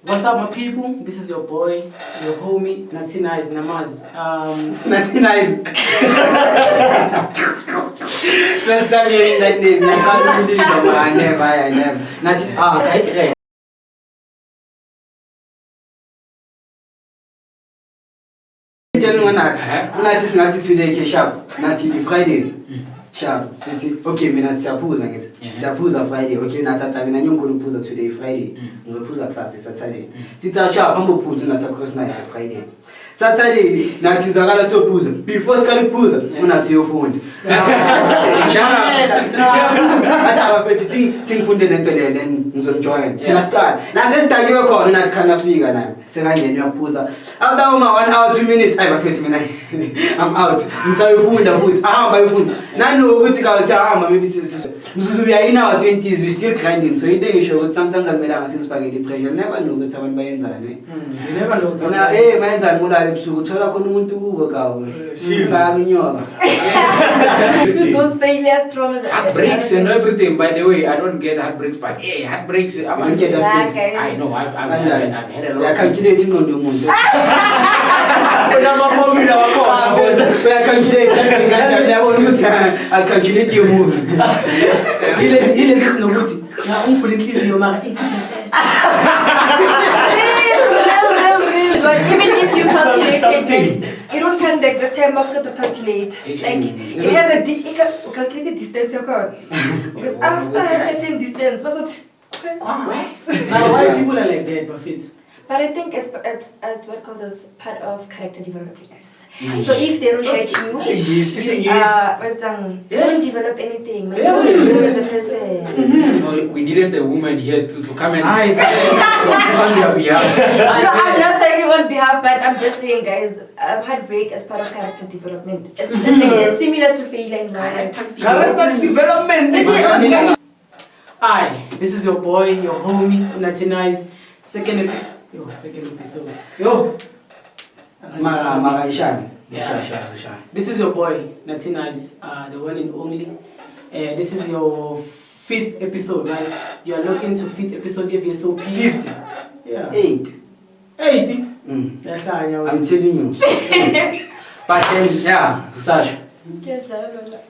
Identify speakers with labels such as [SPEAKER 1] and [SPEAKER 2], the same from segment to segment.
[SPEAKER 1] What's up, my people? This is your boy, your homie, Natina is Namaz.
[SPEAKER 2] Natina is. First time hearing that name, I can't believe it. I never. Natina. Nati today, sharp. Nati Friday. Sharp. Okay, mina siyapuza ngithi. Siyapuza Friday. Okay, nathatha mina ngiyonkhulupuza today Friday. Ngizophuza kusasa Saturday. Sitha sharp ambophuza natha cross night Friday. Saturday nathi zwakala sophuza. Before siqala ukuphuza unathi yofunda. Athi abafethi singfunde lento le then ngizonjoin. Thina siqala. Nathi sidakiwe khona nathi khana fika nayo. Sekangena uyaphuza. After 1 hour 2 minutes ayibafethi mina. I'm out. Ngisayofunda futhi. Ahamba yofunda. Nano ukuthi ka siyahamba maybe sizuya in our 20s we still grinding. So into ngisho ukuthi sometimes akumela ngathi sifake the pressure. Never know ukuthi abantu bayenzani.
[SPEAKER 1] You never know.
[SPEAKER 2] Wona bayenzani mulala ebusuku uthola khona umuntu kubo kawo. Ngakunyoka.
[SPEAKER 3] Those failures, traumas,
[SPEAKER 4] heartbreaks and everything. By the way, I don't get heartbreaks, but hey, heartbreaks. I know. I've had a lot.
[SPEAKER 2] I calculate ingqondo yomuntu.
[SPEAKER 1] Kunama formula wakhona.
[SPEAKER 2] We calculate ngiyabona ukuthi I calculate your moves.
[SPEAKER 1] Ile sinokuthi na umphula inhliziyo mara 80%.
[SPEAKER 3] But even if you calculate it, you don't count the exact time after to calculate. Like it has a calculated distance occurred. Because after a certain distance,
[SPEAKER 1] Now why people are like that, Buffett?
[SPEAKER 3] but I think it's what called as part of character development. So if they don't hate you, you won't develop anything. You won't grow as a person.
[SPEAKER 4] No, we needed a woman here to come and on their behalf.
[SPEAKER 3] No, I'm not saying on behalf, but I'm just saying, guys, heartbreak as part of character development. It's similar to failure in life.
[SPEAKER 2] Character development.
[SPEAKER 1] Hi, this is your boy, your homie, Natina's second episode. Yo.
[SPEAKER 2] Mara Ishan.
[SPEAKER 1] This is your boy, Natina's the one and only. This is your 5th episode, guys. You are looking to 5th episode of VSOP.
[SPEAKER 2] 50.
[SPEAKER 1] Yeah.
[SPEAKER 2] 8.
[SPEAKER 1] 80.
[SPEAKER 2] I'm telling you. But then, yeah, Sash.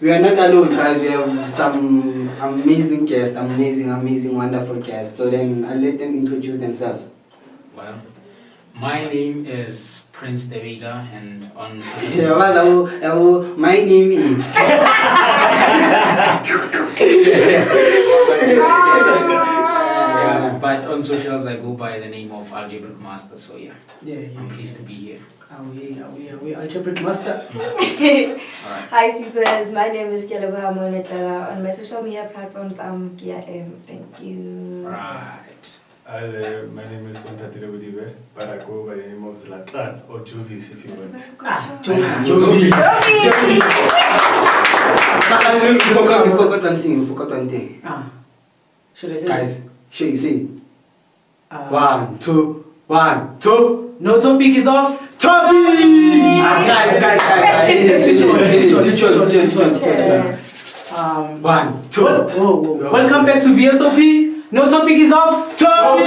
[SPEAKER 2] We are not alone, guys. We have some amazing guests, amazing, wonderful guests. So then I'll let them introduce themselves.
[SPEAKER 4] Well, my name is Prince Devida, and on
[SPEAKER 2] My name is.
[SPEAKER 4] but on socials I go by the name of Algebraic Master. So yeah, I'm pleased to be here.
[SPEAKER 1] Are we Algebraic Master?
[SPEAKER 3] Hi, supers. My name is Kialabuha Monetala. On my social media platforms, I'm KIM. Thank you.
[SPEAKER 4] Right.
[SPEAKER 5] My name is Untatile Budibe, but I go by the name of Zlatan or Jovis if you want.
[SPEAKER 2] Jovis. You forgot one thing.
[SPEAKER 1] Should I say?
[SPEAKER 2] Guys, should you see? 1, 2, 1, 2.
[SPEAKER 1] No topic is off.
[SPEAKER 2] Topic! Guys. Switch on. 1, 2.
[SPEAKER 1] Whoa. Welcome back to VSOP. No topic is off. Topic!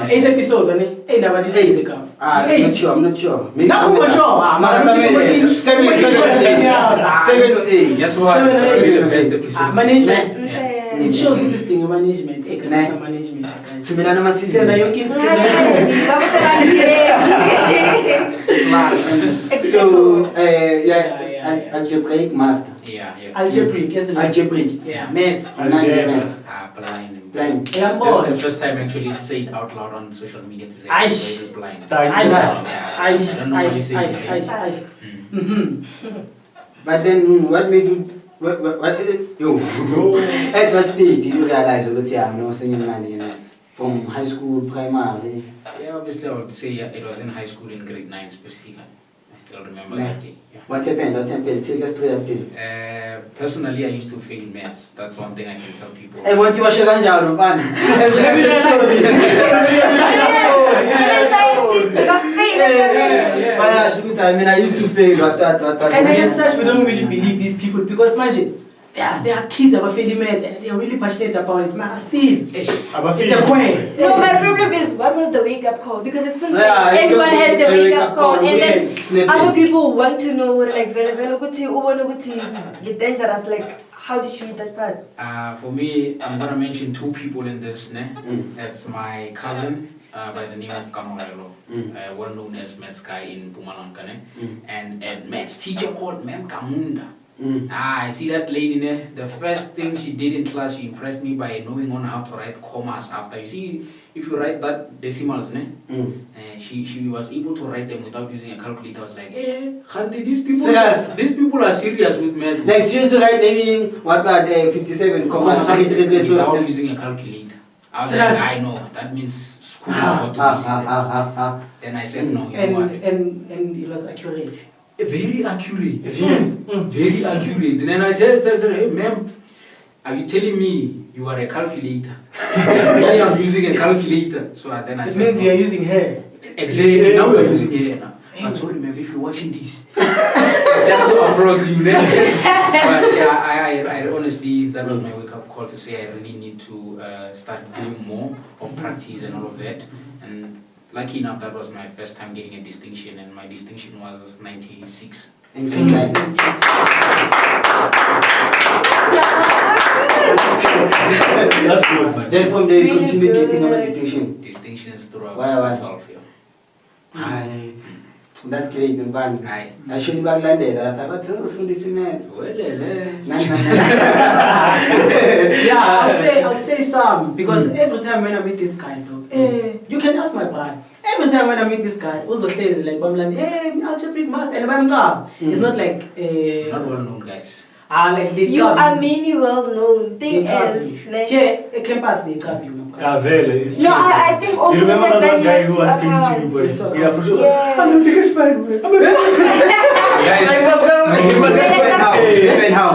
[SPEAKER 1] 8th episode, right? 8.
[SPEAKER 2] I'm not sure. Maybe
[SPEAKER 1] Not sure.
[SPEAKER 2] 7 or 8.
[SPEAKER 4] Guess what? It's gonna be the best episode.
[SPEAKER 1] Management. It shows with this thing of management. Management.
[SPEAKER 2] Similar to
[SPEAKER 1] Says are you kidding?
[SPEAKER 2] So, algebraic master.
[SPEAKER 4] Yeah.
[SPEAKER 1] Algebraic, yes.
[SPEAKER 2] Algebraic.
[SPEAKER 1] Yeah, maths.
[SPEAKER 2] Blind.
[SPEAKER 4] This is the first time actually to say it out loud on social media to say
[SPEAKER 1] Ice.
[SPEAKER 4] blind.
[SPEAKER 1] Ice.
[SPEAKER 4] I don't normally say it.
[SPEAKER 1] Ice.
[SPEAKER 2] But then, what made you? What did it? At what stage did you realize that I'm not singing money in it? From high school, primary?
[SPEAKER 4] Yeah, obviously I would say it was in high school in grade 9 specifically. I still remember that day. Yeah.
[SPEAKER 2] What happened? Take us through that thing.
[SPEAKER 4] Personally, I used to fail maths. That's one thing I can tell people.
[SPEAKER 2] Hey, what you wash your hands out of fun? I used to fail.
[SPEAKER 1] And as such, we don't really believe these people because imagine, they are kids about failing maths and they are really passionate about it. Man, still, it's a quay.
[SPEAKER 3] No, my problem is what was the wake up call? Because it seems like everyone had the wake up call, and then other people want to know, like, get dangerous. Like, how did you read that part?
[SPEAKER 4] For me, I'm gonna mention two people in this. That's my cousin by the name of Kamorelo, well known as maths guy in Pumalanga, and a maths teacher called Mem Kamunda. I see that lady there. The first thing she did in class, she impressed me by knowing on how to write commas after. You see, if you write that decimals, she was able to write them without using a calculator. I was like, Khanti, these people are serious with maths.
[SPEAKER 2] Like she used to write maybe 57 commas
[SPEAKER 4] without using a calculator. I was like, I know, that means school is about to be serious. Then I said, no, you know what?
[SPEAKER 1] And it was accurate.
[SPEAKER 4] Very accurate. Very accurate. And then I said, hey, ma'am, are you telling me you are a calculator? I am using a calculator. So then I
[SPEAKER 1] it
[SPEAKER 4] said,
[SPEAKER 1] means you are using hair.
[SPEAKER 4] Exactly. Now we are using hair. I'm sorry, ma'am, if you're watching this. Just to approach you. But yeah, I honestly, that was my wake-up call to say I really need to start doing more of practice and all of that. And lucky enough, that was my first time getting a distinction, and my distinction was 96.
[SPEAKER 2] Interesting.
[SPEAKER 5] That's good.
[SPEAKER 2] Then from there you continue getting our distinction.
[SPEAKER 4] Distinctions throughout
[SPEAKER 2] Why?
[SPEAKER 4] 12 years.
[SPEAKER 2] That's great, man. I should be back landed. I thought, what's from this maths?
[SPEAKER 1] Yeah, I would say some because every time when I meet this guy, you can ask my brother. Every time when I meet this guy, also says like, hey, algebraic master, and I'm tough. It's not like
[SPEAKER 4] not well known guys.
[SPEAKER 1] Like they
[SPEAKER 3] you are many well known. Thing is, like
[SPEAKER 1] here, a campus they trap you.
[SPEAKER 5] Yeah, really. It's
[SPEAKER 3] no, I think also
[SPEAKER 5] you remember
[SPEAKER 3] the fact
[SPEAKER 5] that
[SPEAKER 3] that
[SPEAKER 5] guy who was came to you, but he approached you.
[SPEAKER 3] Yeah.
[SPEAKER 5] I'm the biggest fan, man. I'm the biggest
[SPEAKER 2] Even how?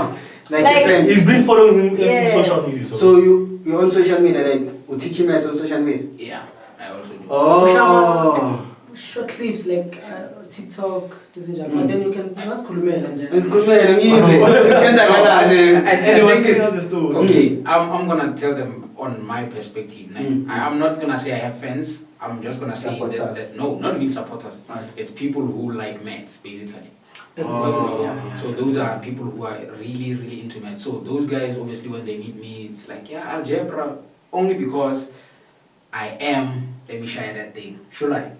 [SPEAKER 2] Like a friend.
[SPEAKER 5] He's been following him in social media.
[SPEAKER 2] So you're on social media, like you teach him maths on social media?
[SPEAKER 4] Yeah, I also do.
[SPEAKER 2] Oh.
[SPEAKER 1] Short clips like TikTok, this and that. But then you can ask Kulumel and
[SPEAKER 2] It's good, man. Easy.
[SPEAKER 4] Okay, I'm gonna tell them on my perspective. I'm not gonna say I have fans. I'm just gonna say that no, not even supporters.
[SPEAKER 2] Right.
[SPEAKER 4] It's people who like maths, basically.
[SPEAKER 1] Exactly. Yeah.
[SPEAKER 4] So those are people who are really, really into maths. So those guys, obviously, when they meet me, it's like, yeah, algebra, only because I am. Let me share that thing. Should I?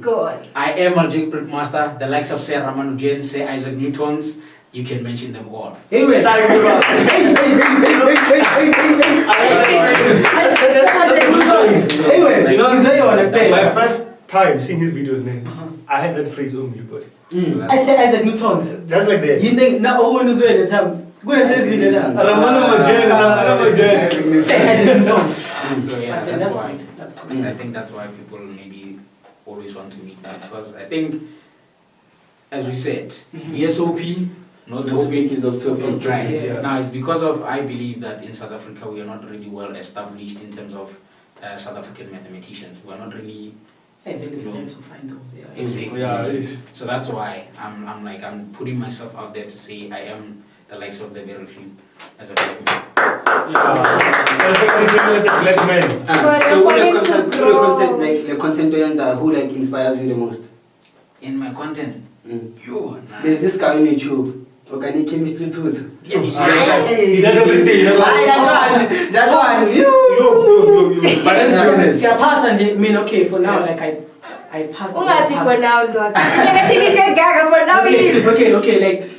[SPEAKER 3] Go on.
[SPEAKER 4] I am algebraic master. The likes of Sir Ramanujan, Sir Isaac Newtons. You can mention them all.
[SPEAKER 1] Anyway, anyway,
[SPEAKER 5] you know,
[SPEAKER 1] he's very on a page.
[SPEAKER 5] my first time seeing his videos, man, I had that phrase on me, but
[SPEAKER 1] I said Isaac Newtons.
[SPEAKER 5] just like that.
[SPEAKER 1] You think now who knows where the time? Go and this video. Say Isaac Newtons.
[SPEAKER 4] So yeah, that's why.
[SPEAKER 1] That's cool.
[SPEAKER 4] I think that's why people maybe always want to meet me, because I think, as we said, ESOP, no topic is of topic dry.
[SPEAKER 1] Yeah.
[SPEAKER 4] Now it's because of, I believe that in South Africa we are not really well established in terms of South African mathematicians. We are not really.
[SPEAKER 1] It's time to find those. Yeah.
[SPEAKER 4] Exactly.
[SPEAKER 5] Yeah, it is.
[SPEAKER 4] So that's why I'm putting myself out there to say I am the likes of the very few as a black man.
[SPEAKER 5] As a black man.
[SPEAKER 2] So the content who like inspires you the most?
[SPEAKER 4] In my content,
[SPEAKER 2] There's this guy on YouTube, organic chemistry tools.
[SPEAKER 4] Yeah, you see,
[SPEAKER 5] He does everything.
[SPEAKER 2] That one.
[SPEAKER 4] but let's be honest.
[SPEAKER 1] See, I pass and I mean, okay, for now, like I pass.
[SPEAKER 3] Ungati for now, dog. Negativity gaga for now.
[SPEAKER 1] Okay, like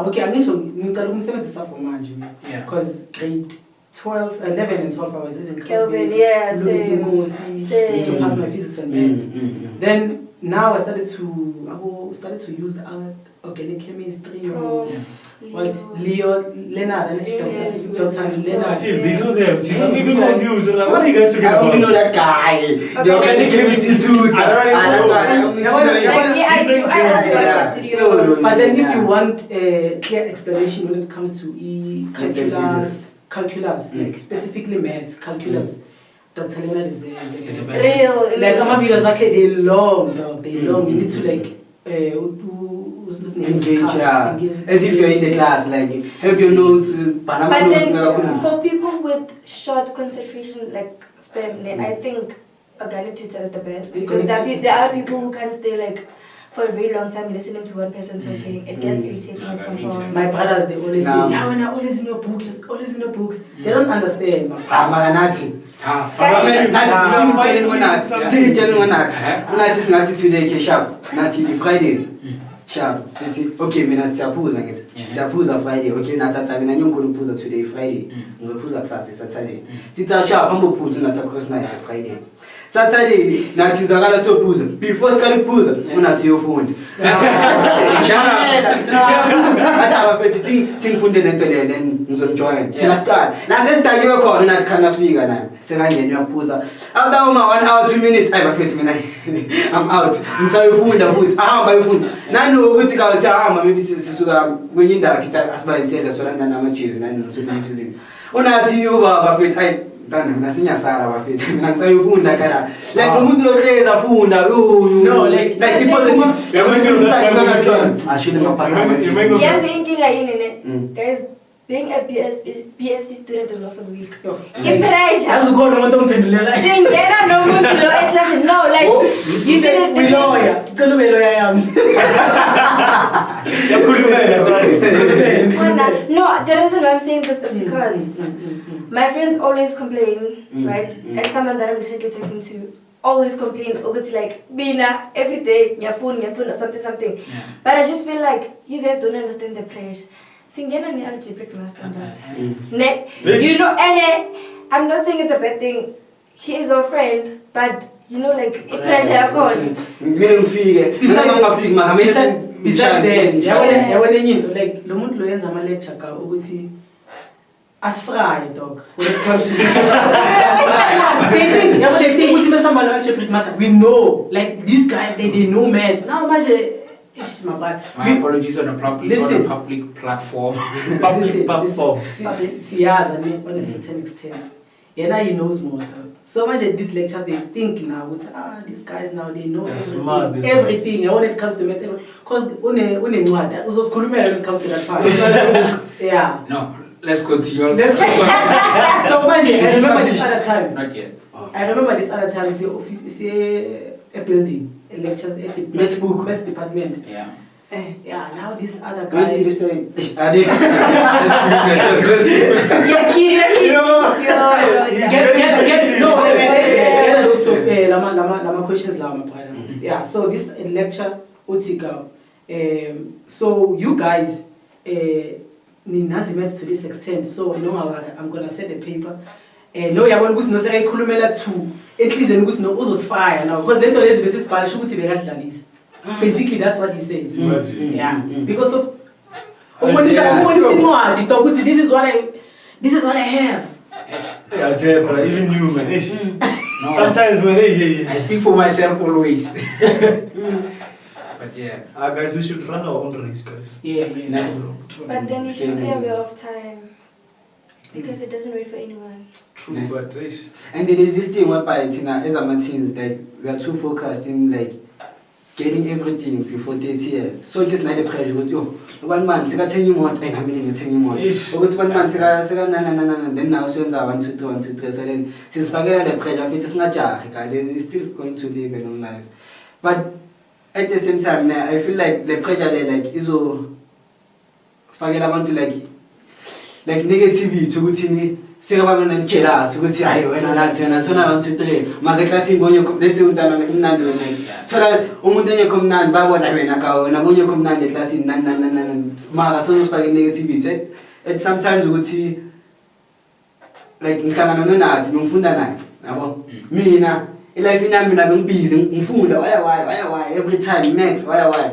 [SPEAKER 1] okay, I need to ngicela ukumsebenzisa for manje.
[SPEAKER 4] Yeah.
[SPEAKER 1] Because grade 12, 11 and 12 I was using
[SPEAKER 3] Kelvin, yeah,
[SPEAKER 1] Louis
[SPEAKER 3] same.
[SPEAKER 1] Nkosi to pass my physics and maths. Then now I started to use organic chemistry
[SPEAKER 3] Prof.
[SPEAKER 1] what Leo Leonard and Dr. Leonard.
[SPEAKER 5] Chief, they know them. Chief, I'm even confused. Like, what are you guys talking
[SPEAKER 2] I
[SPEAKER 5] about?
[SPEAKER 2] only know that guy. The organic chemistry institute.
[SPEAKER 5] I don't even know.
[SPEAKER 3] Like me, I do. I also watch the videos.
[SPEAKER 1] But then if you want a clear explanation when it comes to calculus, like specifically maths, calculus, Dr. Leonard is there.
[SPEAKER 3] Real.
[SPEAKER 1] Like my videos, okay, they long, dog. They long. You need to like
[SPEAKER 2] Engage, yeah. As if you're in the class, like have your notes,
[SPEAKER 3] But then for people with short concentration like span, then I think organic tutor is the best because there are people who can stay like for a very long time listening to one person talking. It gets irritating at some point.
[SPEAKER 1] My brothers, they always say, yeah, when I always in your books, just always in your books. They don't understand.
[SPEAKER 2] Friday. Sharp. Okay, mina siyaphuza ngithi. Siyaphuza Friday. Okay, nathatha mina nyonkhona ukuphuza today Friday. Ngizophuza kusasa Saturday. Sitha sharp ambophuza nathi cross night Friday. Saturday nathi zwakala sophuza. Before siqala ukuphuza unathi yofunda. Athi abafethi thingfunde lento le then ngizonjoin. Thina siqala. Nathi sidakiwe khona nathi khana fika nayo. Sekangena uyaphuza. After 1 hour 2 minutes abafethi mina I'm out. Ngisayofunda futhi. Ahamba yofunda. Nani ukuthi ka siyahamba maybe sisuka kwenye indawo sithi asibayithele solana namajezi nani nosebenzi. Unathi uba abafethi ayi Dana, mina sinyasala bafethu. Mina ngisayofunda kana. Like umuntu lohleza afunda.
[SPEAKER 1] No, like
[SPEAKER 2] before the ashile mapasa.
[SPEAKER 3] Yes, inkinga yini ne? Guys, being a BSc student is not for the weak. Pressure.
[SPEAKER 1] Azukhona umuntu omphendulela.
[SPEAKER 3] Singena nomuntu lo eclass. No, like you said it.
[SPEAKER 1] We lawyer. Cela ube lawyer yami.
[SPEAKER 3] No, the reason why I'm saying this is because my friends always complain, right? And someone that I'm recently talking to always complain, it's like, Bina, every day, your phone, or something.
[SPEAKER 4] Yeah.
[SPEAKER 3] But I just feel like you guys don't understand the pressure. Singena ni algebra standard. You know, and I'm not saying it's a bad thing. He is our friend, but you know, like, it pressure on.
[SPEAKER 1] Besides then, yabona into like lo muntu lo yenza ama lecture ka ukuthi asifry dog when it comes to they think ukuthi mesamba lo algebra master we know like these guys they know maths now manje
[SPEAKER 4] my apologies on a public platform.
[SPEAKER 1] Siyaza on a certain extent. Yeah, he knows more. So much at these lectures, they think now, these guys now, they know everything. And when it comes to maths, because when it comes to that part. Yeah.
[SPEAKER 4] No, let's continue.
[SPEAKER 1] So much, I remember this other time.
[SPEAKER 4] Not yet.
[SPEAKER 1] I remember this other time, it's a building, lectures at the maths department.
[SPEAKER 4] Yeah.
[SPEAKER 1] Yeah, now this other guy.
[SPEAKER 3] You're curious.
[SPEAKER 1] Lama questions lama. Yeah, so this lecture utika. So you guys ninazi maths to this extent. So no, I'm gonna send a paper. No, yabona ukuthi no seka ikhulumela 2. At least ukuthi no uzosifaya now because lento lezi bese sibhala ukuthi bekadlalisa. Basically, that's what he says. Yeah, because of this is what I have.
[SPEAKER 5] Yeah, Jebra, even you, man. No. Sometimes when
[SPEAKER 4] I speak for myself always. But yeah,
[SPEAKER 5] guys, we should run our own race, guys.
[SPEAKER 1] Yeah.
[SPEAKER 3] But then you should be aware of time because it doesn't wait for anyone.
[SPEAKER 5] True, but
[SPEAKER 2] and there is this thing whereby as our teens, like we are too focused in like getting everything before 30 years. So it is not a pressure. One man, I tell you more, and I'm going to tell you more. But 1 month, then now so 1, 2, 3, 1, 2, 3. So then, since I get the pressure, it is not they're still going to live a long life. But at the same time, I feel like the pressure there, like, is all forget about to like negativity to go sekabana jealous ukuthi hayi wena nathi wena sona 1 2 3 maka class imbonyo lethi untana umnandi wenethi thola umuntu engekho mnandi babona wena ka wena bonye kho mnandi eclassini nani maka sozofaka negativity at sometimes ukuthi like ngihlangana nonathi ngifunda naye yabo mina life inami mina bengibhizi ngifunda why every time maths why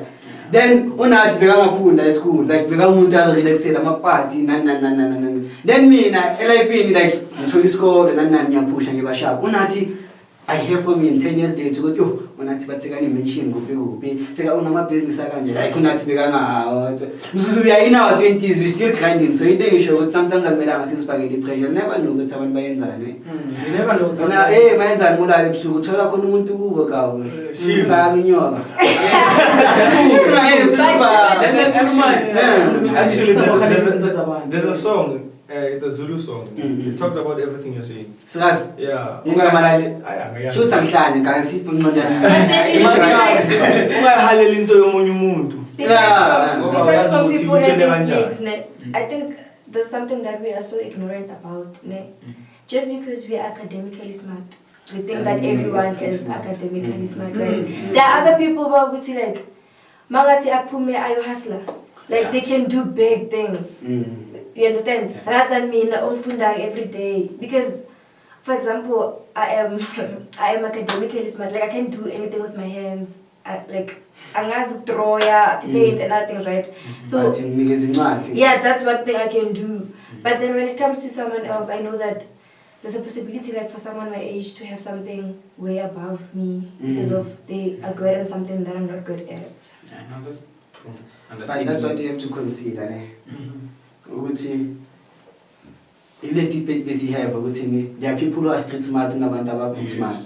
[SPEAKER 2] Then unathi bekangafunda e-school like bekamuntu azorelaxela ama-party nani. Then mina elifini like ngithola isikole nani ngiyaphusha ngiba sharp. Unathi I hear from me in 10 years later ukuthi yo unathi bathekani mention kuphi seka unamabhizinisi akanje like unathi bekanga we are in our 20s we still grinding so into ngisho ukuthi sometimes akumele ngathi sifakele pressure never know ukuthi abantu bayenzani
[SPEAKER 1] You never know.
[SPEAKER 2] wena bayenzani mulala ebusuku uthola khona umuntu kubo kawo shiva kunyoka
[SPEAKER 5] Actually, there's a song. It's a Zulu song. It talks about everything you're saying.
[SPEAKER 2] Sikazi
[SPEAKER 5] Yeah.
[SPEAKER 2] shoot angihlane kanye sifunqonda
[SPEAKER 5] Ungayihaleli into yomunye umuntu.
[SPEAKER 3] Besides from people having snakes, I think there's something that we are so ignorant about. Just because we are academically smart, we think that everyone is academically smart, right? There are other people who would say like, Mangati Apume ayo hustler. Like they can do big things. You understand? Rather than me in Onfundang every day. Because, for example, I am academically smart. Like I can do anything with my hands. Like angazi draw, to paint and other things, right? So yeah, that's one thing I can do. But then when it comes to someone else, I know that there's a possibility like for someone my age to have something way above me because of they are good at something that I'm not good at.
[SPEAKER 4] Yeah, no, that's true.
[SPEAKER 2] but that's what you have to consider ukuthi ile debate besihave ukuthi there are people who are street smart nabantu ababook smart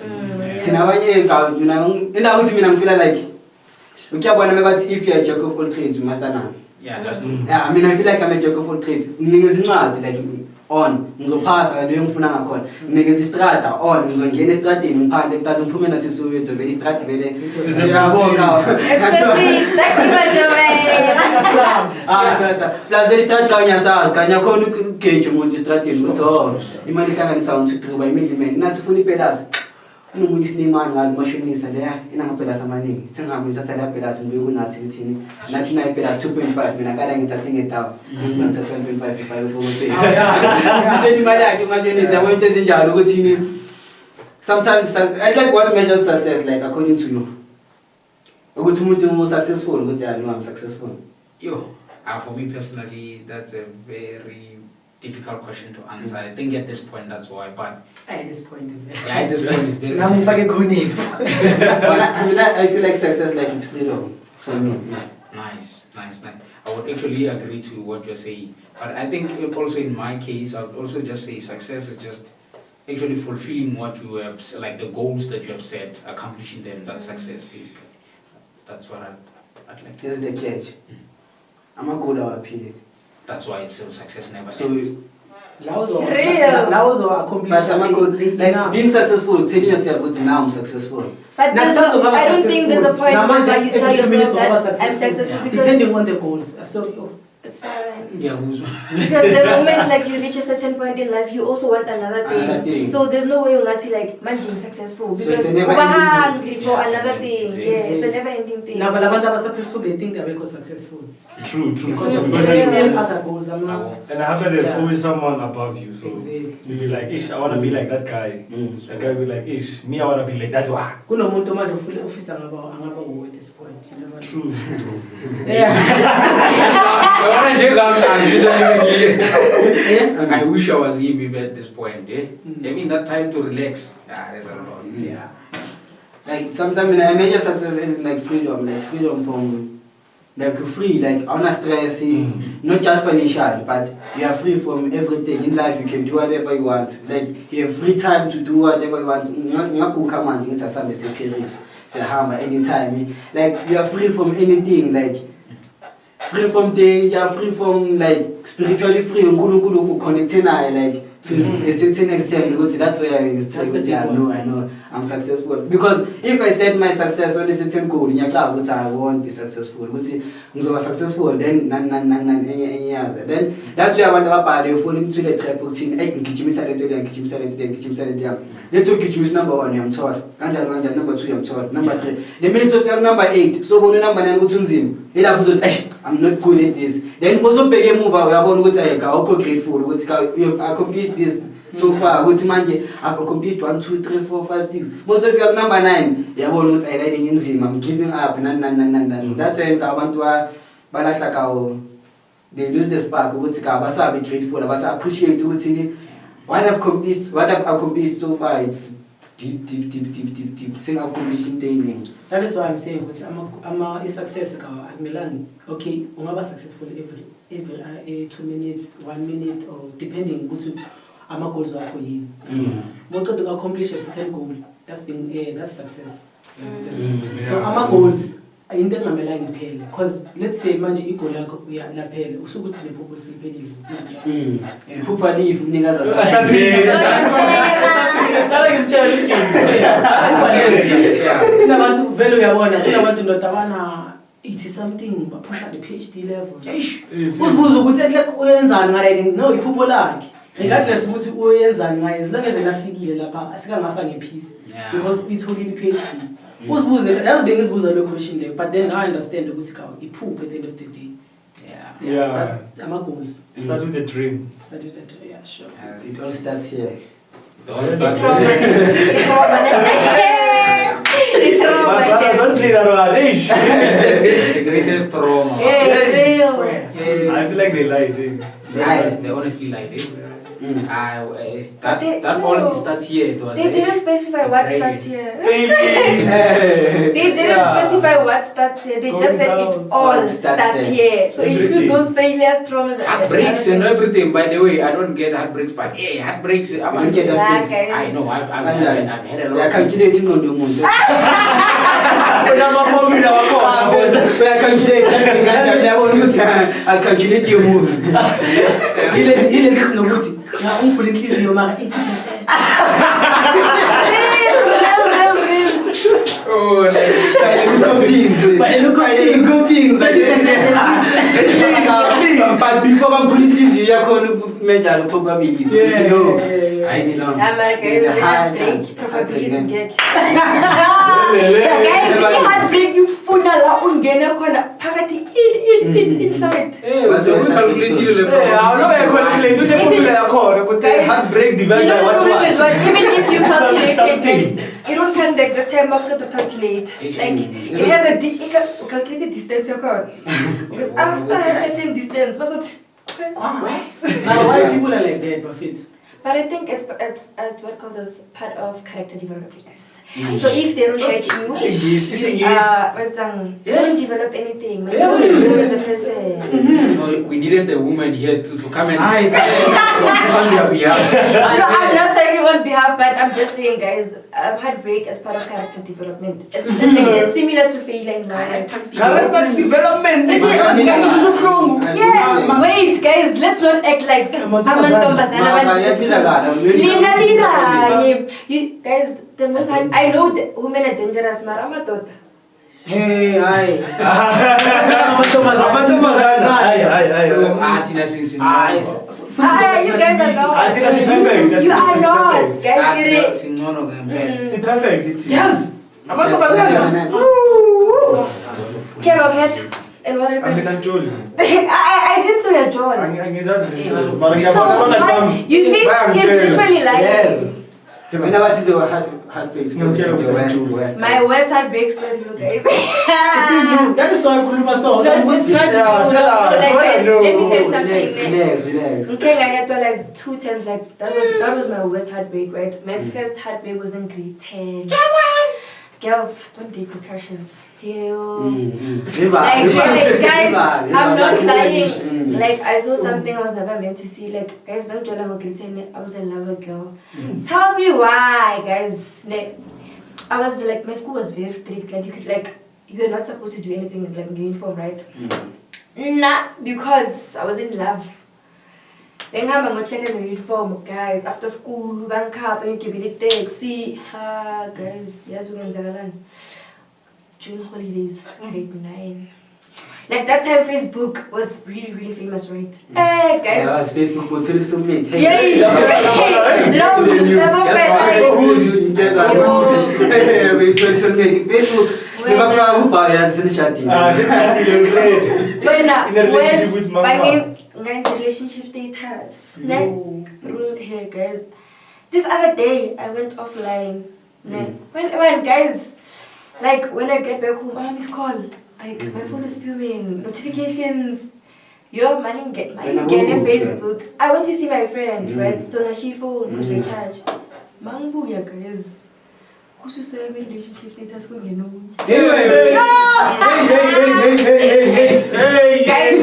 [SPEAKER 2] sinabanye ka mina indawo ukuthi mina ngifeel like ukuyabona mebathi if you are a jack of all trades you must know.
[SPEAKER 4] Yeah, that's true.
[SPEAKER 2] Yeah, I mean I feel like I'm a jack of all trades. Nginikeza incwadi like on ngizophasa leyo ngifuna ngakhona. Nginikeza istrata on ngizongena estrateni ngiphande mplaza ngiphume naseSoweto vele istrati vele yabonga. Plus vele istrati kanya sazi kanya khona ukugage umuntu estrateni ukuthi oh imali ihlanganisa 1 2 3 by middleman nathi ufuna ipelasi. Unomunye isinemani ngalo mashonisa leya inamapelasi amaningi thengabe ngithatha la pelasi ngibuye kunathi ngithini nathi na ipelasi 2.5 mina kala ngithathe ngetawu ngithatha 1.5 ifake ukuthi ngisethi imali yakhe mashonisa wento ezinjalo ukuthi sometimes I like what measures success like according to you ukuthi umuntu successful ukuthi I know I'm successful.
[SPEAKER 4] For me personally that's a very difficult question to answer. I think at this point that's why, but
[SPEAKER 1] at this point
[SPEAKER 4] it's very.
[SPEAKER 2] I feel like success like it's freedom for me.
[SPEAKER 4] Nice. I would actually agree to what you're saying, but I think also in my case, I would also just say success is just actually fulfilling what you have, like the goals that you have set, accomplishing them. That's success, basically. That's what I'd like to.
[SPEAKER 2] Here's the catch. I'm a good up here.
[SPEAKER 4] That's why it's still success never
[SPEAKER 2] so
[SPEAKER 4] ends.
[SPEAKER 2] Like being successful, telling yourself that now I'm successful.
[SPEAKER 3] But I don't think there's a point where you tell yourself that I'm successful because
[SPEAKER 1] depending on the goals. So
[SPEAKER 3] it's fine.
[SPEAKER 4] Yeah,
[SPEAKER 3] because the moment like you reach a certain point in life, you also want another thing. So there's no way you're not like managing successful because
[SPEAKER 2] so
[SPEAKER 3] you're hungry for another thing.
[SPEAKER 4] It's
[SPEAKER 3] a never-ending thing.
[SPEAKER 1] Now, but the ones successful, they think they're very successful.
[SPEAKER 5] True.
[SPEAKER 1] Because of other goals.
[SPEAKER 5] And I have there's always someone above you. So
[SPEAKER 1] exactly.
[SPEAKER 5] you be like, ish, I want to be like that guy. That guy will be like, ish, me, I want to be like that. Wow.
[SPEAKER 1] Kuno muntu manje ufile office angaba at this point. You never know.
[SPEAKER 5] True.
[SPEAKER 4] I wish I was him at this point. I mean that time to relax. There's a lot.
[SPEAKER 1] Yeah.
[SPEAKER 2] Like sometimes I measure success as like freedom from like free, like honest stress, not just financial, but you are free from everything in life. You can do whatever you want. Like you have free time to do whatever you want. Not come and just some say hammer anytime. Like you are free from anything. Like free from danger, free from like spiritually free. Unkulunkulu connecting like to a certain extent. Because that's where I say, I know. I'm successful because if I set my success on a certain goal, I won't be successful. I'm successful, then any other. Then that's why I want to fall into the trap routine. Let's look number 1, I'm taught. Number 2, I'm taught. Number 3. The minutes of your number 8. So when number 9 I'm not good at this. Then also big move ngabona ukuthi awukho grateful ukuthi you have accomplished this so far ukuthi manje I've accomplished 1 2 3 4 5 6 most of you are number 9 yabona ukuthi ayilale ngenzima I'm giving up nan that's why abantu balahla kawo they lose the spark ukuthi ka basabe grateful abasa appreciate ukuthi what I've accomplished so far it's deep saying I've accomplished anything.
[SPEAKER 1] That is why I'm saying ukuthi ama success ka akumelani okay ungaba successful every 2 minutes 1 minute or depending ukuthi ama goals wakho yini moto to accomplish a certain goal that's success. So ama goals into engamelani iphele because let's say manje igoal yakho uyalaphele usukuthi lephupho siliphelile
[SPEAKER 2] iphupha live unikaza
[SPEAKER 1] kunabantu vele uyabona kunabantu notabana 80 something bapusha the PhD level uzibuza ukuthi enhle uyenzani ngale no iphupho lakhe regardless ukuthi uyenzani ngaye as long as enafikile lapha asikangafa ngepeace because uyitholile iPhD uzibuze yazi bengizibuza lo question leyo but then now I understand ukuthi ka iphupho at the end of the day
[SPEAKER 5] yeah
[SPEAKER 1] that's ama goals
[SPEAKER 5] starts with a dream
[SPEAKER 1] yeah sure
[SPEAKER 2] it all starts here
[SPEAKER 5] don't say that one
[SPEAKER 4] The greatest trauma.
[SPEAKER 5] I feel like they lied
[SPEAKER 4] They honestly lied. That all starts here. It was
[SPEAKER 3] They didn't specify what starts here.
[SPEAKER 5] failing
[SPEAKER 3] They didn't specify what starts here. They just said it all starts here. So include those failures, traumas, and
[SPEAKER 4] heartbreaks and everything. By the way, I don't get heartbreaks, but hey, heartbreaks. I'm get heartbreaks. I know. I've had a lot.
[SPEAKER 2] They are calculating on the moon. They are calculating. I'll calculate your moves.
[SPEAKER 1] Ile sisi nokuthi na umphula inhliziyo mara 80%.
[SPEAKER 4] Oh,
[SPEAKER 2] but before I'm putting this, you are going to measure the probability. I belong.
[SPEAKER 3] America is a heartbreak, probability to get. Guys, heartbreak you funa la ungena khona phakathi inside.
[SPEAKER 2] What's your calculating?
[SPEAKER 5] heartbreak divided by what was.
[SPEAKER 3] Even if you calculate it, you don't count the exact time after to calculate. Like it has a calculated distance you're called. Because after a certain distance,
[SPEAKER 1] Now why people are like that, Buffett?
[SPEAKER 3] but I think it's what called as part of character development. So if they don't hate you, you don't develop anything. You don't grow as a person.
[SPEAKER 4] No, we needed a woman here to come and
[SPEAKER 3] No, I'm not talking on behalf, but I'm just saying, guys, heartbreak as part of character development. It's similar to failure in life.
[SPEAKER 5] Character development.
[SPEAKER 3] Yeah, wait, guys, let's not act like you guys, the most I know that women are dangerous, but I'm a daughter.
[SPEAKER 1] Hey,
[SPEAKER 5] Aye.
[SPEAKER 3] You guys are not. You are not, guys.
[SPEAKER 5] C'est perfect.
[SPEAKER 1] yes.
[SPEAKER 3] Okay, but and what happened? I didn't say a John. So you see, he's literally lying.
[SPEAKER 2] Yes. What is your heartbreak?
[SPEAKER 3] My worst heartbreak story, you guys.
[SPEAKER 1] That is why I couldn't pass on.
[SPEAKER 3] No, it's not. No, let me tell you something.
[SPEAKER 2] Relax.
[SPEAKER 3] Okay, I had to like 2 times. Like that was my worst heartbreak, right? My first heartbreak was in grade 10. Girls, don't date precautions. Like, guys, I'm not lying. Like, I saw something I was never meant to see. Like, guys, I was a lover girl. Tell me why, guys. Like, I was like, my school was very strict. Like, you're not supposed to do anything like in uniform, right? Nah, because I was in love. Then I'm gonna check in the uniform, guys. After school, bank up and give it a taxi. Guys, yes, we can June holidays, grade 9. Like that time, Facebook was really, really famous, right? Hey, guys.
[SPEAKER 2] Facebook will tell you something.
[SPEAKER 3] relationship status. Hey guys, this other day I went offline. When guys, like when I get back home, I miss call. Like my phone is spewing notifications. Your money get Facebook. I went to see my friend, right? So now she phone because we charge. Mambu ya guys. Kususo ya relationship status kungeno.
[SPEAKER 2] Hey.
[SPEAKER 3] Guys.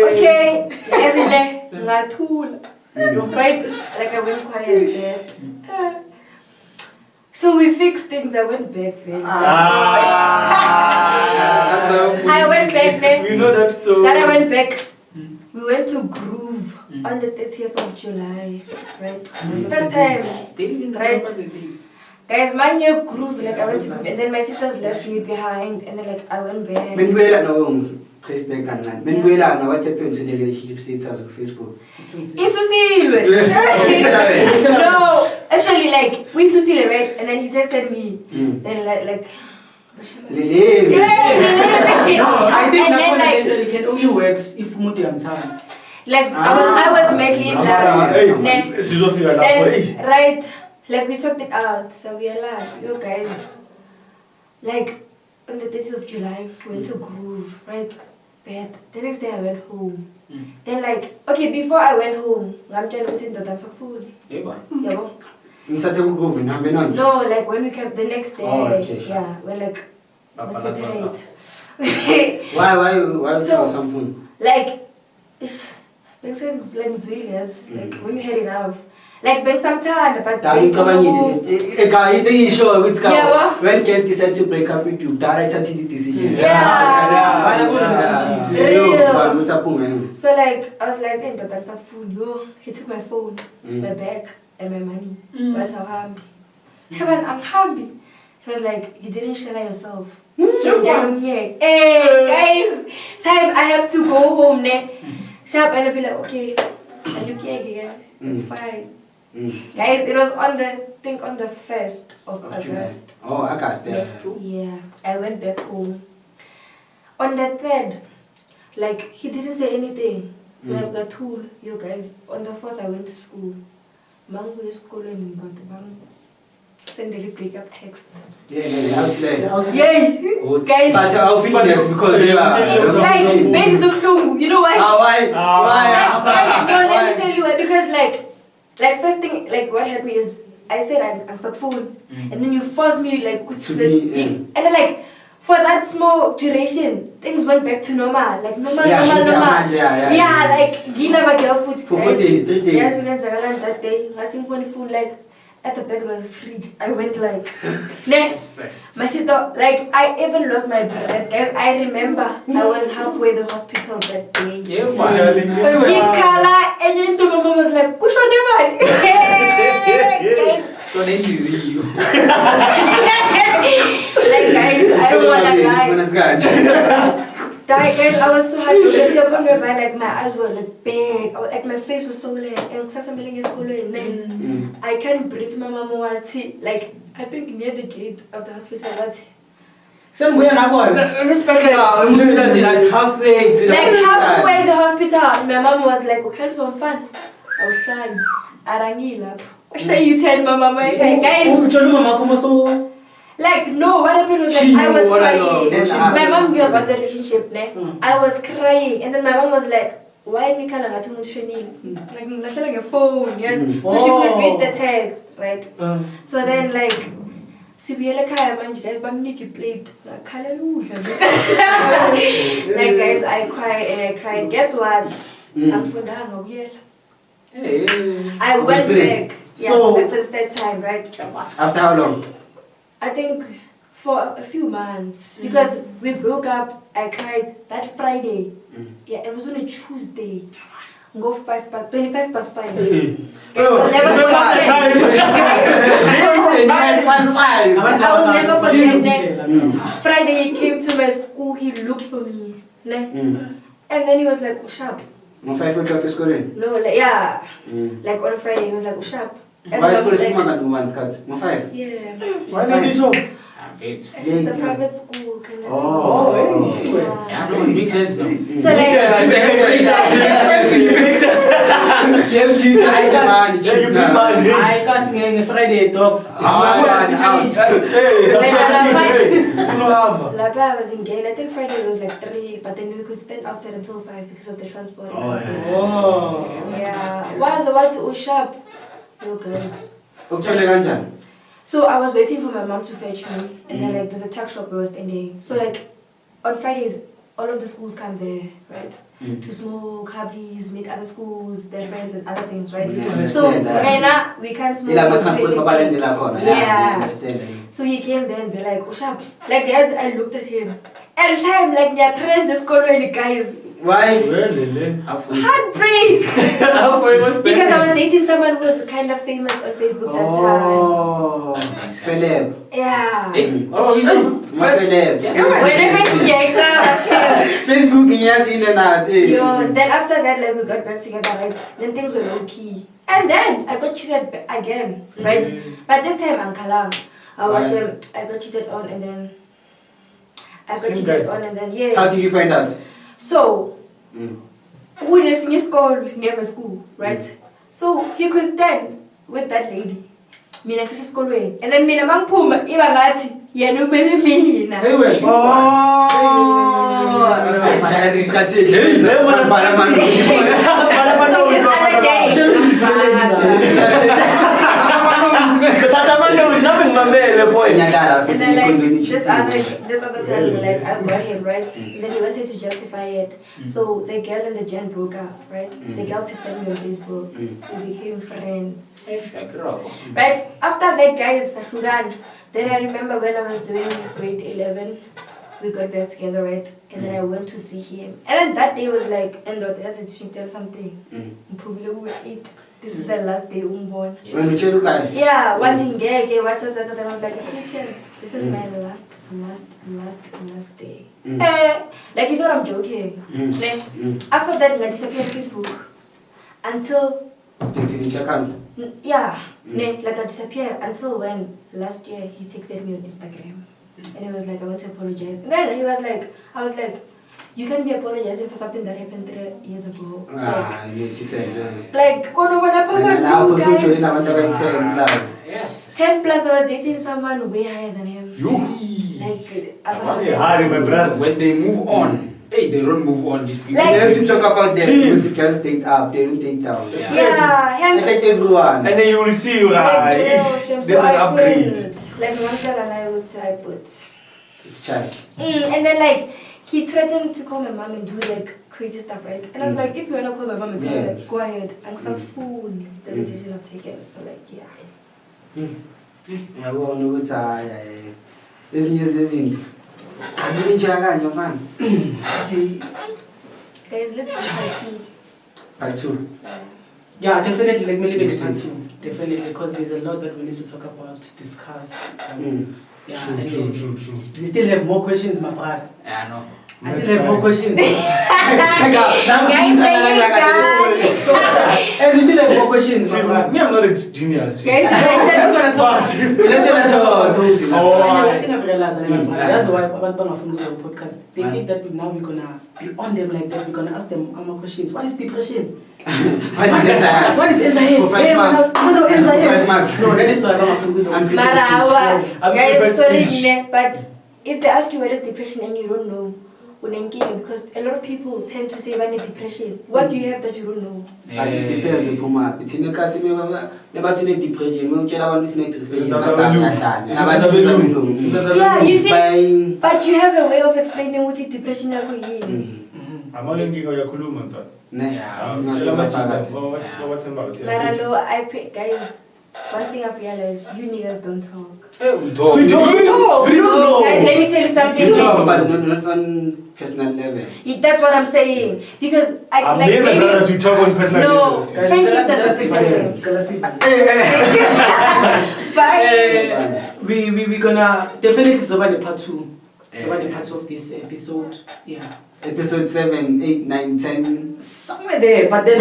[SPEAKER 3] Okay. As in there, ngathula. Right? Like I went quiet there. So we fixed things. I went back then. I went back then.
[SPEAKER 5] We know that story.
[SPEAKER 3] Then I went back. We went to Groove on the 30th of July. Right? First time. Right? Guys, my new Groove, like I went to Groove, and then my sisters left me behind, and then like I went back.
[SPEAKER 2] What happened to the relationship status on Facebook?
[SPEAKER 3] Isusilwe. No, actually, like we Isusilwe, right? And then he texted me. Then like.
[SPEAKER 1] No, I think that it can only work if Muti and time.
[SPEAKER 3] Like I was making then, right? Like we talked it out, so we are like, yo guys, like on the 30th of July, we went to Groove, right? Bed. The next day I went home. Then like, okay, before I went home, I'm trying to put in the dance of food. Yeah. No, like when we came the next day.
[SPEAKER 2] Oh, okay, sure.
[SPEAKER 3] Yeah, we're like separate.
[SPEAKER 2] Why
[SPEAKER 3] So,
[SPEAKER 2] something?
[SPEAKER 3] like, like when you had enough. Like when sometimes, but
[SPEAKER 2] when Kel decided to break up with you, direct the decision.
[SPEAKER 3] So like I was like, hey, that's a phone. Yo, he took my phone, my bag, and my money. That's how happy. Heaven, I'm happy. He was like, you didn't share yourself. Hey guys, time I have to go home. Sharp and I'll be like, okay, and you can't get it's fine. Guys, it was on the 1st of August.
[SPEAKER 2] Oh, August, yeah.
[SPEAKER 3] Yeah, I went back home. On the 3rd, like he didn't say anything. Like got tool, you guys. On the 4th, I went to school. Mango is school and got the bang. Send a breakup text.
[SPEAKER 2] Yeah, I was like,
[SPEAKER 3] guys.
[SPEAKER 2] But I'll feel next because they are
[SPEAKER 3] like basis of flu. You know why?
[SPEAKER 2] Why?
[SPEAKER 3] Guys, no, let me tell you why. Because like first thing, like what happened is I said I'm stuck phone, and then you forced me like
[SPEAKER 2] to be,
[SPEAKER 3] and then like for that small duration, things went back to normal, like normal. Yeah, like you never get food.
[SPEAKER 2] For 4 days, 3 days.
[SPEAKER 3] Yes, we went that day. I think when the phone like at the back was a fridge. I went like next. My sister, like I even lost my breath, guys. I remember I was halfway the hospital that day.
[SPEAKER 4] Yeah,
[SPEAKER 3] Kala and then my mom was like, "Kush on the man."
[SPEAKER 4] So then you see you.
[SPEAKER 3] Like guys, I don't wanna lie. Guys, I was so happy to get your point whereby like my eyes were like big, like my face was so red, and I can't breathe. My mama was like I think near the gate of the hospital. What?
[SPEAKER 2] Halfway
[SPEAKER 3] the hospital, my mom was like, "Okay, it's fun." I was fine. Arangila. You tell my mama, guys. Like no, what happened was like I was crying. My mom knew about the relationship, I was crying, and then my mom was like, "Why Nicola not emotionally? Like like a phone, yes." So she could read the text, right? So then like, Sibiyele kaya manje guys bamniki plate. Like hallelujah. Like guys, I cried and I cried. Guess what? I'm from Danga. I went back. Yeah, back for the 3rd time, right?
[SPEAKER 2] After how long?
[SPEAKER 3] I think for a few months because we broke up. I cried that Friday. Yeah, it was on a Tuesday. Go 25 past 5. I'll never forget. I will never forget. Friday he came to my school. He looked for me, and then he was like, "Oh, sharp."
[SPEAKER 2] On 5 o'clock to school in?
[SPEAKER 3] No, like yeah, like on a Friday he was like, "Oh, sharp."
[SPEAKER 2] Why school is 5?
[SPEAKER 3] Yeah.
[SPEAKER 5] Why did you so?
[SPEAKER 4] faith.
[SPEAKER 3] And it's a private school, kind of.
[SPEAKER 2] Oh,
[SPEAKER 4] Yeah, no, it makes sense, no?
[SPEAKER 3] So like,
[SPEAKER 1] I can't sing a Friday dog.
[SPEAKER 3] Lapa I was in Gale. I think Friday was like 3, but then we could stand outside until 5 because of the transport.
[SPEAKER 1] Oh.
[SPEAKER 3] Yeah. Why is about to Ushap? You guys.
[SPEAKER 2] Kanjani?
[SPEAKER 3] So I was waiting for my mom to fetch me, and then like there's a tuck shop where I was standing. So like on Fridays, all of the schools come there, right? To smoke, hubbies, meet other schools, their friends and other things, right? So Rena, we can't smoke. Yeah. So he came there and be like, Ushap. Like guys, I looked at him. Every time like we are trained this colony guys.
[SPEAKER 2] Why?
[SPEAKER 3] Heartbreak! Because I was dating someone who was kind of famous on Facebook that time.
[SPEAKER 2] Oh, Philip.
[SPEAKER 3] Yeah.
[SPEAKER 4] Oh, you know?
[SPEAKER 2] Philip.
[SPEAKER 3] When I Facebook, yeah,
[SPEAKER 2] Facebook, yes, in and out.
[SPEAKER 3] Yo, then after that, like we got back together, right? Then things were low key. And then I got cheated again, right? But this time I'm Kalam. I got cheated on and then yes.
[SPEAKER 2] How did you find out?
[SPEAKER 3] So we were in school near my school, right? So he could stand with that lady. Mina access school way. And then mina mang puma iba ngati yena umele mina. So this other day. And then like this other time like I got him, right? And then he wanted to justify it. So the girl and the gen broke up, right? The girl texted me on Facebook. We became friends. Right? After that guys then I remember when I was doing grade 11, we got back together, right? And then I went to see him. And then that day was like, and there's a tell something. Probably we were 8. This is the last day unborn. Yeah, watching gay, watch it, and I was like, this is my last day. Like you thought I'm joking. After that, I disappeared on Facebook until like I disappeared until when last year he texted me on Instagram and he was like, I want to apologize. And then he was like, I was like, you can be apologizing for something that happened 3 years ago. Like, one person guys.
[SPEAKER 4] Yes.
[SPEAKER 3] 10 plus, I was dating someone way higher than him. Like,
[SPEAKER 5] my brother.
[SPEAKER 4] When they move on, hey, they don't move on. These people.
[SPEAKER 3] Like,
[SPEAKER 2] you have to talk about them. Because girls take up, they don't take down.
[SPEAKER 3] Yeah, hence.
[SPEAKER 2] Affect everyone.
[SPEAKER 5] And then you will see,
[SPEAKER 3] Like,
[SPEAKER 5] there's
[SPEAKER 3] so
[SPEAKER 5] an
[SPEAKER 3] I
[SPEAKER 5] upgrade.
[SPEAKER 3] couldn't. Like, one girl and I would say I put.
[SPEAKER 2] It's child.
[SPEAKER 3] And then, like, he threatened to call my mom and do, like, crazy stuff, right? And I was like, if you want to call my mom and say, like, go ahead. And some fool, that's the decision I've taken. So, like, yeah.
[SPEAKER 2] Yabona ukuthi ezinye zezinto akuntsha kanje man.
[SPEAKER 3] Guys, let's try to.
[SPEAKER 2] Part 2.
[SPEAKER 1] Yeah, definitely. Like Millie Beck's part 2. Definitely, because there's a lot that we need to talk about, discuss. Yeah,
[SPEAKER 5] True.
[SPEAKER 1] We still have more questions, my brother.
[SPEAKER 4] Yeah, I know.
[SPEAKER 1] I still have more questions.
[SPEAKER 3] Guys,
[SPEAKER 1] And we still have more questions, my brother.
[SPEAKER 5] Me, I'm not a genius.
[SPEAKER 3] guys,
[SPEAKER 1] I think I've realized that that's why about Bangafunu podcast. They think that now we're gonna be on them like that. We're gonna ask them more questions. What is depression?
[SPEAKER 2] What is
[SPEAKER 1] anxiety?
[SPEAKER 2] For 5 marks.
[SPEAKER 1] No, anxiety.
[SPEAKER 2] 5 marks.
[SPEAKER 1] No, that is why Bangafunu.
[SPEAKER 3] Marawa, guys, sorry, but if they ask you what is depression and you don't know, because a lot of people tend to say when depression. What do you have that you don't know?
[SPEAKER 2] I depend on it's in a case never to depression.
[SPEAKER 3] Yeah, you see, but you have a way of explaining what is depression.
[SPEAKER 5] I'm only giving you a kuluma.
[SPEAKER 3] Guys, one thing I've realized, you niggas don't talk.
[SPEAKER 5] We don't know.
[SPEAKER 3] Guys, let me tell you something.
[SPEAKER 2] You talk, but not on personal level.
[SPEAKER 3] That's what I'm saying. Because
[SPEAKER 5] I'm like maybe brothers, we talk on personal
[SPEAKER 3] no,
[SPEAKER 5] levels.
[SPEAKER 3] friendships are not the same. Bye.
[SPEAKER 1] We gonna definitely survive the part 2. Survive the part 2 of this episode. Yeah.
[SPEAKER 2] Episode 7, 8, 9, 10.
[SPEAKER 1] Somewhere there, but then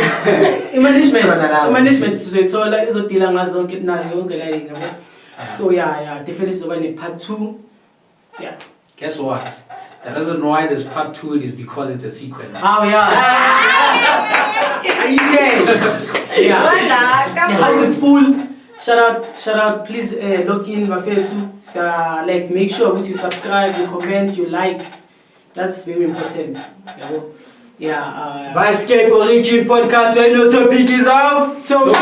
[SPEAKER 1] management so it's all like izodila ngazo zonke nayo yonke la ingabo. So yeah, definitely survive the part 2 Yeah.
[SPEAKER 4] Guess what? The reason why there's part 2 is because it's a sequence.
[SPEAKER 1] Oh yeah. Are you kidding? Yeah.
[SPEAKER 3] Voila,
[SPEAKER 1] The
[SPEAKER 3] come
[SPEAKER 1] house
[SPEAKER 3] on.
[SPEAKER 1] is full. Shout out. Please log in Bafethu. Like make sure that you subscribe, you comment, you like. That's very important. Yeah.
[SPEAKER 2] Vibescape Origin Podcast, where no topic is off.
[SPEAKER 1] Topic.